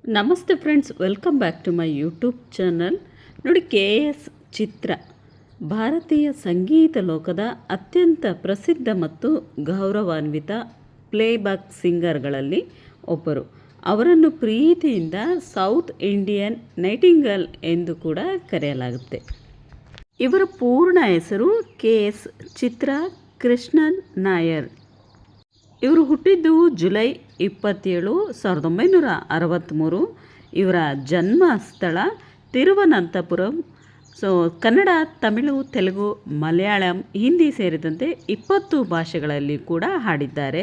ನಮಸ್ತೆ friends, welcome back to my YouTube channel. ನೋಡಿ, KS Chitra ಭಾರತೀಯ ಸಂಗೀತ ಲೋಕದ ಅತ್ಯಂತ ಪ್ರಸಿದ್ಧ ಮತ್ತು ಗೌರವಾನ್ವಿತ ಪ್ಲೇಬ್ಯಾಕ್ ಸಿಂಗರ್ಗಳಲ್ಲಿ ಒಬ್ಬರು. ಅವರನ್ನು ಪ್ರೀತಿಯಿಂದ ಸೌತ್ ಇಂಡಿಯನ್ ನೈಟಿಂಗೇಲ್ ಎಂದು ಕೂಡ ಕರೆಯಲಾಗುತ್ತೆ. ಇವರ ಪೂರ್ಣ ಹೆಸರು KS ಚಿತ್ರ ಕೃಷ್ಣನ್ ನಾಯರ್. ಇವರು ಹುಟ್ಟಿದ್ದು ಜುಲೈ 27, 1963. ಇವರ ಜನ್ಮ ಸ್ಥಳ ತಿರುವನಂತಪುರಂ. ಕನ್ನಡ, ತಮಿಳು, ತೆಲುಗು, ಮಲಯಾಳಂ, ಹಿಂದಿ ಸೇರಿದಂತೆ 20 ಭಾಷೆಗಳಲ್ಲಿ ಕೂಡ ಹಾಡಿದ್ದಾರೆ.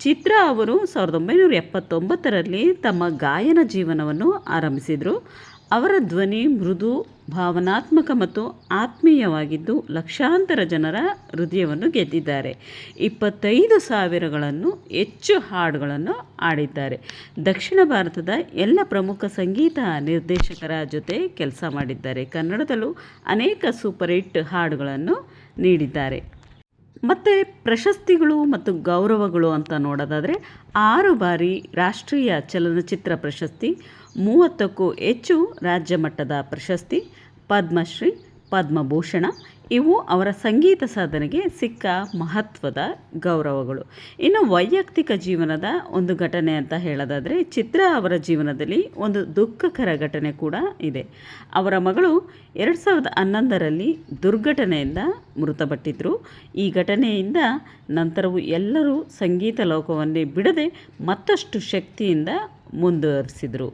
ಚಿತ್ರ ಅವರು 1979ರಲ್ಲಿ ತಮ್ಮ ಗಾಯನ ಜೀವನವನ್ನು ಆರಂಭಿಸಿದರು. ಅವರ ಧ್ವನಿ ಮೃದು, ಭಾವನಾತ್ಮಕ ಮತ್ತು ಆತ್ಮೀಯವಾಗಿದ್ದು ಲಕ್ಷಾಂತರ ಜನರ ಹೃದಯವನ್ನು ಗೆದ್ದಿದ್ದಾರೆ. 25,000ಗಳನ್ನು ಹೆಚ್ಚು ಹಾಡುಗಳನ್ನು ಹಾಡಿದ್ದಾರೆ. ದಕ್ಷಿಣ ಭಾರತದ ಎಲ್ಲ ಪ್ರಮುಖ ಸಂಗೀತ ನಿರ್ದೇಶಕರ ಜೊತೆ ಕೆಲಸ ಮಾಡಿದ್ದಾರೆ. ಕನ್ನಡದಲ್ಲೂ ಅನೇಕ ಸೂಪರ್ ಹಿಟ್ ಹಾಡುಗಳನ್ನು ನೀಡಿದ್ದಾರೆ. ಮತ್ತು ಪ್ರಶಸ್ತಿಗಳು ಮತ್ತು ಗೌರವಗಳು ಅಂತ ನೋಡೋದಾದರೆ 6 ಬಾರಿ ರಾಷ್ಟ್ರೀಯ ಚಲನಚಿತ್ರ ಪ್ರಶಸ್ತಿ, 30ಕ್ಕೂ ಹೆಚ್ಚು ರಾಜ್ಯ ಮಟ್ಟದ ಪ್ರಶಸ್ತಿ, ಪದ್ಮಶ್ರೀ, ಪದ್ಮಭೂಷಣ ಇವು ಅವರ ಸಂಗೀತ ಸಾಧನೆಗೆ ಸಿಕ್ಕ ಮಹತ್ವದ ಗೌರವಗಳು. ಇನ್ನು ವೈಯಕ್ತಿಕ ಜೀವನದ ಒಂದು ಘಟನೆ ಅಂತ ಹೇಳೋದಾದರೆ, ಚಿತ್ರ ಅವರ ಜೀವನದಲ್ಲಿ ಒಂದು ದುಃಖಕರ ಘಟನೆ ಕೂಡ ಇದೆ. ಅವರ ಮಗಳು 2011ರಲ್ಲಿ ದುರ್ಘಟನೆಯಿಂದ ಮೃತಪಟ್ಟಿದ್ದರು. ಈ ಘಟನೆಯಿಂದ ನಂತರವೂ ಎಲ್ಲರೂ ಸಂಗೀತ ಲೋಕವನ್ನೇ ಬಿಡದೆ ಮತ್ತಷ್ಟು ಶಕ್ತಿಯಿಂದ ಮುಂದುವರಿಸಿದರು.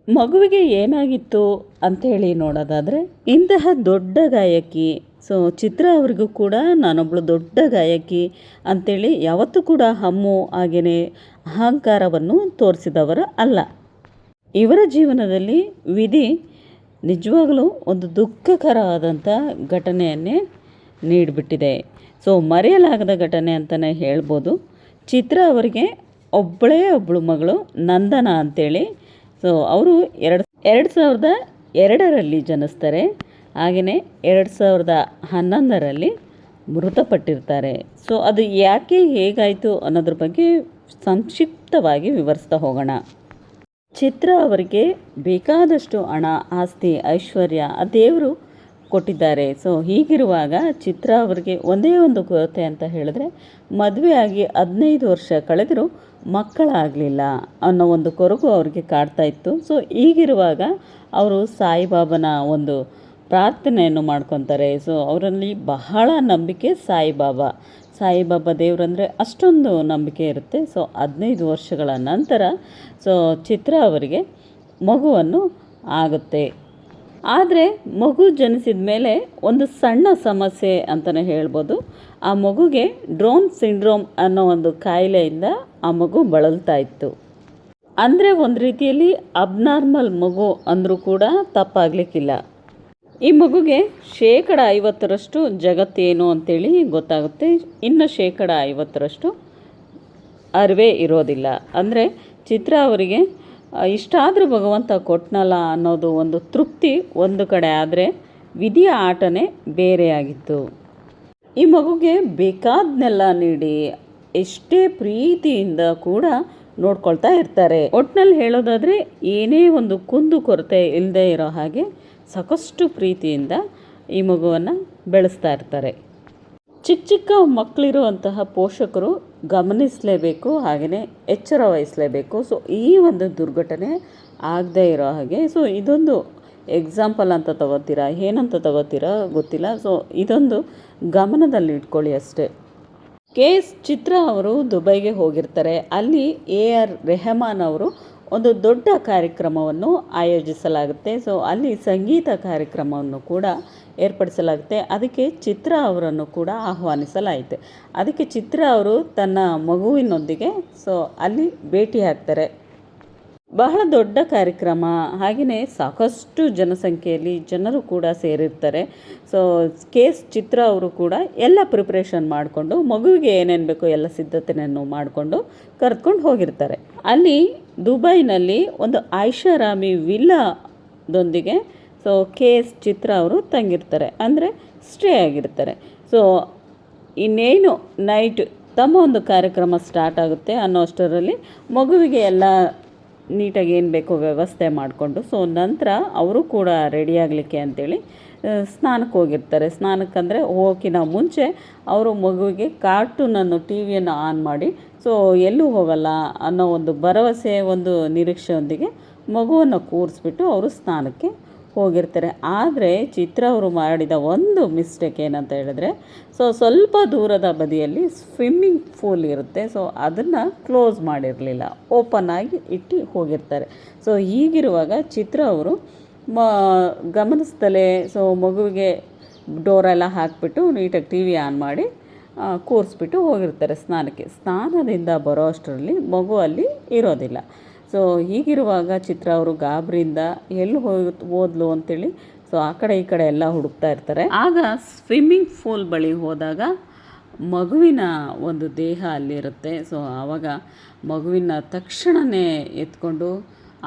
ಮಗುವಿಗೆ ಏನಾಗಿತ್ತು ಅಂಥೇಳಿ ನೋಡೋದಾದರೆ, ಇಂತಹ ದೊಡ್ಡ ಗಾಯಕಿ, ಚಿತ್ರ ಅವರಿಗೂ ಕೂಡ ನಾನೊಬ್ಬಳು ದೊಡ್ಡ ಗಾಯಕಿ ಅಂಥೇಳಿ ಯಾವತ್ತೂ ಕೂಡ ಹಮ್ಮು ಹಾಗೆಯೇ ಅಹಂಕಾರವನ್ನು ತೋರಿಸಿದವರು ಅಲ್ಲ. ಇವರ ಜೀವನದಲ್ಲಿ ವಿಧಿ ನಿಜವಾಗಲೂ ಒಂದು ದುಃಖಕರವಾದಂಥ ಘಟನೆಯನ್ನೇ ನೀಡಿಬಿಟ್ಟಿದೆ. ಮರೆಯಲಾಗದ ಘಟನೆ ಅಂತಲೇ ಹೇಳ್ಬೋದು. ಚಿತ್ರ ಅವರಿಗೆ ಒಬ್ಬಳು ಮಗಳು ನಂದನ ಅಂಥೇಳಿ. ಅವರು 2002ರಲ್ಲಿ ಜನಿಸ್ತಾರೆ. ಹಾಗೆಯೇ 2011ರಲ್ಲಿ ಮೃತಪಟ್ಟಿರ್ತಾರೆ. ಅದು ಯಾಕೆ ಹೇಗಾಯಿತು ಅನ್ನೋದ್ರ ಬಗ್ಗೆ ಸಂಕ್ಷಿಪ್ತವಾಗಿ ವಿವರಿಸ್ತಾ ಹೋಗೋಣ. ಚಿತ್ರ ಅವರಿಗೆ ಬೇಕಾದಷ್ಟು ಹಣ, ಆಸ್ತಿ, ಐಶ್ವರ್ಯ ಆ ದೇವರು ಕೊಟ್ಟಿದ್ದಾರೆ. ಹೀಗಿರುವಾಗ ಚಿತ್ರ ಅವರಿಗೆ ಒಂದೇ ಒಂದು ಕೊರತೆ ಅಂತ ಹೇಳಿದ್ರೆ, ಮದುವೆಯಾಗಿ 15 ವರ್ಷ ಕಳೆದರೂ ಮಕ್ಕಳಾಗಲಿಲ್ಲ ಅನ್ನೋ ಒಂದು ಕೊರಗು ಅವ್ರಿಗೆ ಕಾಡ್ತಾ ಇತ್ತು. ಹೀಗಿರುವಾಗ ಅವರು ಸಾಯಿಬಾಬನ ಒಂದು ಪ್ರಾರ್ಥನೆಯನ್ನು ಮಾಡ್ಕೊತಾರೆ. ಅವರಲ್ಲಿ ಬಹಳ ನಂಬಿಕೆ ಸಾಯಿಬಾಬಾ ದೇವರಂದರೆ ಅಷ್ಟೊಂದು ನಂಬಿಕೆ ಇರುತ್ತೆ. 15 ವರ್ಷಗಳ ನಂತರ ಚಿತ್ರ ಅವರಿಗೆ ಮಗುವನ್ನು ಆಗುತ್ತೆ. ಆದರೆ ಮಗು ಜನಿಸಿದ ಮೇಲೆ ಒಂದು ಸಣ್ಣ ಸಮಸ್ಯೆ ಅಂತಲೇ ಹೇಳ್ಬೋದು. ಆ ಮಗುಗೆ ಡೌನ್ ಸಿಂಡ್ರೋಮ್ ಅನ್ನೋ ಒಂದು ಕಾಯಿಲೆಯಿಂದ ಆ ಮಗು ಬಳಲ್ತಾ ಇತ್ತು. ಅಂದರೆ ಒಂದು ರೀತಿಯಲ್ಲಿ ಅಬ್ನಾರ್ಮಲ್ ಮಗು ಅಂದರೂ ಕೂಡ ತಪ್ಪಾಗಲಿಕ್ಕಿಲ್ಲ. ಈ ಮಗುಗೆ 50% ಜಗತ್ತೇನು ಅಂತೇಳಿ ಗೊತ್ತಾಗುತ್ತೆ, ಇನ್ನು 50% ಅರಿವೇ ಇರೋದಿಲ್ಲ. ಅಂದರೆ ಚಿತ್ರ ಅವರಿಗೆ ಇಷ್ಟಾದರೂ ಭಗವಂತ ಕೊಟ್ಟನಲ್ಲ ಅನ್ನೋದು ಒಂದು ತೃಪ್ತಿ ಒಂದು ಕಡೆ, ಆದರೆ ವಿಧಿಯ ಆಟನೇ ಬೇರೆಯಾಗಿತ್ತು. ಈ ಮಗುಗೆ ಬೇಕಾದನ್ನೆಲ್ಲ ನೀಡಿ ಎಷ್ಟೇ ಪ್ರೀತಿಯಿಂದ ಕೂಡ ನೋಡ್ಕೊಳ್ತಾ ಇರ್ತಾರೆ. ಒಟ್ಟಿನಲ್ಲಿ ಹೇಳೋದಾದರೆ, ಏನೇ ಒಂದು ಕುಂದು ಕೊರತೆ ಇಲ್ಲದೆ ಇರೋ ಹಾಗೆ ಸಾಕಷ್ಟು ಪ್ರೀತಿಯಿಂದ ಈ ಮಗುವನ್ನು ಬೆಳೆಸ್ತಾ ಇರ್ತಾರೆ. ಚಿಕ್ಕ ಮಕ್ಕಳಿರುವಂತಹ ಪೋಷಕರು ಗಮನಿಸಲೇಬೇಕು, ಹಾಗೆಯೇ ಎಚ್ಚರ ವಹಿಸಲೇಬೇಕು. ಈ ಒಂದು ದುರ್ಘಟನೆ ಆಗದೇ ಇರೋ ಹಾಗೆ, ಇದೊಂದು ಎಕ್ಸಾಂಪಲ್ ಅಂತ ತಗೋತೀರಾ, ಏನಂತ ತಗೋತೀರಾ ಗೊತ್ತಿಲ್ಲ. ಇದೊಂದು ಗಮನದಲ್ಲಿ ಇಟ್ಕೊಳ್ಳಿ ಅಷ್ಟೇ. KS ಚಿತ್ರ ಅವರು ದುಬೈಗೆ ಹೋಗಿರ್ತಾರೆ. ಅಲ್ಲಿ AR ರೆಹಮಾನ್ ಅವರು ಒಂದು ದೊಡ್ಡ ಕಾರ್ಯಕ್ರಮವನ್ನು ಆಯೋಜಿಸಲಾಗುತ್ತೆ. ಅಲ್ಲಿ ಸಂಗೀತ ಕಾರ್ಯಕ್ರಮವನ್ನು ಕೂಡ ಏರ್ಪಡಿಸಲಾಗುತ್ತೆ. ಅದಕ್ಕೆ ಚಿತ್ರ ಅವರನ್ನು ಕೂಡ ಆಹ್ವಾನಿಸಲಾಯಿತು. ಅದಕ್ಕೆ ಚಿತ್ರ ಅವರು ತನ್ನ ಮಗುವಿನೊಂದಿಗೆ ಅಲ್ಲಿ ಭೇಟಿ ಆಗ್ತಾರೆ. ಬಹಳ ದೊಡ್ಡ ಕಾರ್ಯಕ್ರಮ, ಹಾಗೆಯೇ ಸಾಕಷ್ಟು ಜನಸಂಖ್ಯೆಯಲ್ಲಿ ಜನರು ಕೂಡ ಸೇರಿರ್ತಾರೆ. KS ಚಿತ್ರ ಅವರು ಕೂಡ ಎಲ್ಲ ಪ್ರಿಪ್ರೇಷನ್ ಮಾಡಿಕೊಂಡು ಮಗುವಿಗೆ ಏನೇನು ಬೇಕೋ ಎಲ್ಲ ಸಿದ್ಧತೆಯನ್ನು ಮಾಡಿಕೊಂಡು ಕರೆದುಕೊಂಡು ಹೋಗಿರ್ತಾರೆ. ಅಲ್ಲಿ ದುಬೈನಲ್ಲಿ ಒಂದು ಐಷಾರಾಮಿ ವಿಲ್ಲಾದೊಂದಿಗೆ KS ಚಿತ್ರ ಅವರು ತಂಗಿರ್ತಾರೆ, ಅಂದರೆ ಸ್ಟೇ ಆಗಿರ್ತಾರೆ. ಇನ್ನೇನು ನೈಟ್ ತಮ್ಮ ಒಂದು ಕಾರ್ಯಕ್ರಮ ಸ್ಟಾರ್ಟ್ ಆಗುತ್ತೆ ಅನ್ನೋ ಅಷ್ಟರಲ್ಲಿ ಮಗುವಿಗೆ ಎಲ್ಲ ನೀಟಾಗಿ ಏನು ಬೇಕೋ ವ್ಯವಸ್ಥೆ ಮಾಡಿಕೊಂಡು ಸೊ ನಂತರ ಅವರು ಕೂಡ ರೆಡಿ ಆಗಲಿಕ್ಕೆ ಅಂಥೇಳಿ ಸ್ನಾನಕ್ಕೆ ಹೋಗಿರ್ತಾರೆ. ಸ್ನಾನಕ್ಕಂದರೆ ಹೋಗೋಕ್ಕಿಂತ ಮುಂಚೆ ಅವರು ಮಗುವಿಗೆ ಕಾರ್ಟೂನನ್ನು ಟಿ ವಿಯನ್ನು ಆನ್ ಮಾಡಿ ಸೊ ಎಲ್ಲೂ ಹೋಗಲ್ಲ ಅನ್ನೋ ಒಂದು ಭರವಸೆ, ಒಂದು ನಿರೀಕ್ಷೆಯೊಂದಿಗೆ ಮಗುವನ್ನು ಕೂರಿಸ್ಬಿಟ್ಟು ಅವರು ಸ್ನಾನಕ್ಕೆ ಹೋಗಿರ್ತಾರೆ. ಆದರೆ ಚಿತ್ರ ಅವರು ಮಾಡಿದ ಒಂದು ಮಿಸ್ಟೇಕ್ ಏನಂತ ಹೇಳಿದ್ರೆ, ಸೊ ಸ್ವಲ್ಪ ದೂರದ ಬದಿಯಲ್ಲಿ ಸ್ವಿಮ್ಮಿಂಗ್ ಪೂಲ್ ಇರುತ್ತೆ. ಸೊ ಅದನ್ನು ಕ್ಲೋಸ್ ಮಾಡಿರಲಿಲ್ಲ, ಓಪನ್ ಆಗಿ ಇಟ್ಟು ಹೋಗಿರ್ತಾರೆ. ಸೊ ಹೀಗಿರುವಾಗ ಚಿತ್ರ ಅವರು ಗಮನಿಸ್ದಲೇ ಸೊ ಮಗುವಿಗೆ ಡೋರೆಲ್ಲ ಹಾಕಿಬಿಟ್ಟು ನೀಟಾಗಿ ಟಿ ವಿ ಆನ್ ಮಾಡಿ ಕೂರಿಸ್ಬಿಟ್ಟು ಹೋಗಿರ್ತಾರೆ ಸ್ನಾನಕ್ಕೆ. ಸ್ನಾನದಿಂದ ಬರೋ ಅಷ್ಟರಲ್ಲಿ ಮಗು ಅಲ್ಲಿ ಇರೋದಿಲ್ಲ. ಸೊ ಹೀಗಿರುವಾಗ ಚಿತ್ರ ಅವರು ಗಾಬರಿಯಿಂದ ಎಲ್ಲಿ ಹೋದ್ಲು ಅಂತೇಳಿ ಸೊ ಆ ಕಡೆ ಈ ಕಡೆ ಎಲ್ಲ ಹುಡುಕ್ತಾ ಇರ್ತಾರೆ. ಆಗ ಸ್ವಿಮ್ಮಿಂಗ್ ಪೂಲ್ ಬಳಿ ಹೋದಾಗ ಮಗುವಿನ ಒಂದು ದೇಹ ಅಲ್ಲಿರುತ್ತೆ. ಸೊ ಆವಾಗ ಮಗುವಿನ ತಕ್ಷಣವೇ ಎತ್ಕೊಂಡು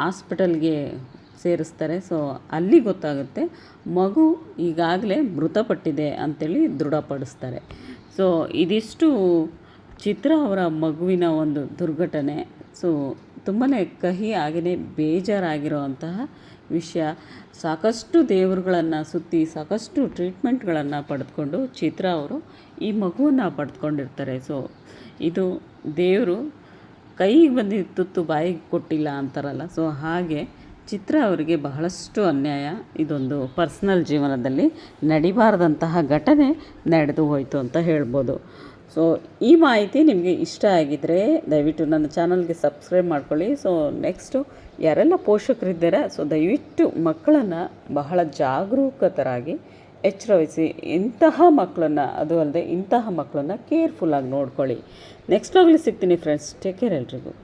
ಹಾಸ್ಪಿಟಲ್ಗೆ ಸೇರಿಸ್ತಾರೆ. ಸೊ ಅಲ್ಲಿ ಗೊತ್ತಾಗುತ್ತೆ ಮಗು ಈಗಾಗಲೇ ಮೃತಪಟ್ಟಿದೆ ಅಂಥೇಳಿ ದೃಢಪಡಿಸ್ತಾರೆ. ಸೊ ಇದಿಷ್ಟು ಚಿತ್ರ ಅವರ ಮಗುವಿನ ಒಂದು ದುರ್ಘಟನೆ. ಸೊ ತುಂಬಾ ಕಹಿ ಹಾಗೆಯೇ ಬೇಜಾರಾಗಿರೋವಂತಹ ವಿಷಯ. ಸಾಕಷ್ಟು ದೇವರುಗಳನ್ನು ಸುತ್ತಿ ಸಾಕಷ್ಟು ಟ್ರೀಟ್ಮೆಂಟ್ಗಳನ್ನು ಪಡೆದುಕೊಂಡು ಚಿತ್ರ ಅವರು ಈ ಮಗುವನ್ನು ಪಡೆದುಕೊಂಡಿರ್ತಾರೆ. ಸೊ ಇದು ದೇವರು ಕೈಗೆ ಬಂದಿದ್ದ ತುತ್ತು ಬಾಯಿಗೆ ಕೊಟ್ಟಿಲ್ಲ ಅಂತಾರಲ್ಲ, ಸೊ ಹಾಗೆ ಚಿತ್ರ ಅವರಿಗೆ ಬಹಳಷ್ಟು ಅನ್ಯಾಯ. ಇದೊಂದು ಪರ್ಸ್ನಲ್ ಜೀವನದಲ್ಲಿ ನಡಿಬಾರ್ದಂತಹ ಘಟನೆ ನಡೆದು ಹೋಯಿತು ಅಂತ ಹೇಳ್ಬೋದು. ಸೊ ಈ ಮಾಹಿತಿ ನಿಮಗೆ ಇಷ್ಟ ಆಗಿದ್ದರೆ ದಯವಿಟ್ಟು ನನ್ನ ಚಾನಲ್ಗೆ ಸಬ್ಸ್ಕ್ರೈಬ್ ಮಾಡ್ಕೊಳ್ಳಿ. ಸೊ ನೆಕ್ಸ್ಟು ಯಾರೆಲ್ಲ ಪೋಷಕರಿದ್ದಾರೆ ಸೊ ದಯವಿಟ್ಟು ಮಕ್ಕಳನ್ನು ಬಹಳ ಜಾಗರೂಕತರಾಗಿ ಎಚ್ಚರವಹಿಸಿ ಇಂತಹ ಮಕ್ಕಳನ್ನು, ಅದು ಅಲ್ಲದೆ ಇಂತಹ ಮಕ್ಕಳನ್ನು ಕೇರ್ಫುಲ್ಲಾಗಿ ನೋಡ್ಕೊಳ್ಳಿ. ನೆಕ್ಸ್ಟ್ ಆಗಲಿ ಸಿಗ್ತೀನಿ ಫ್ರೆಂಡ್ಸ್. ಟೇಕ್ ಕೇರ್ ಎಲ್ರಿಗೂ.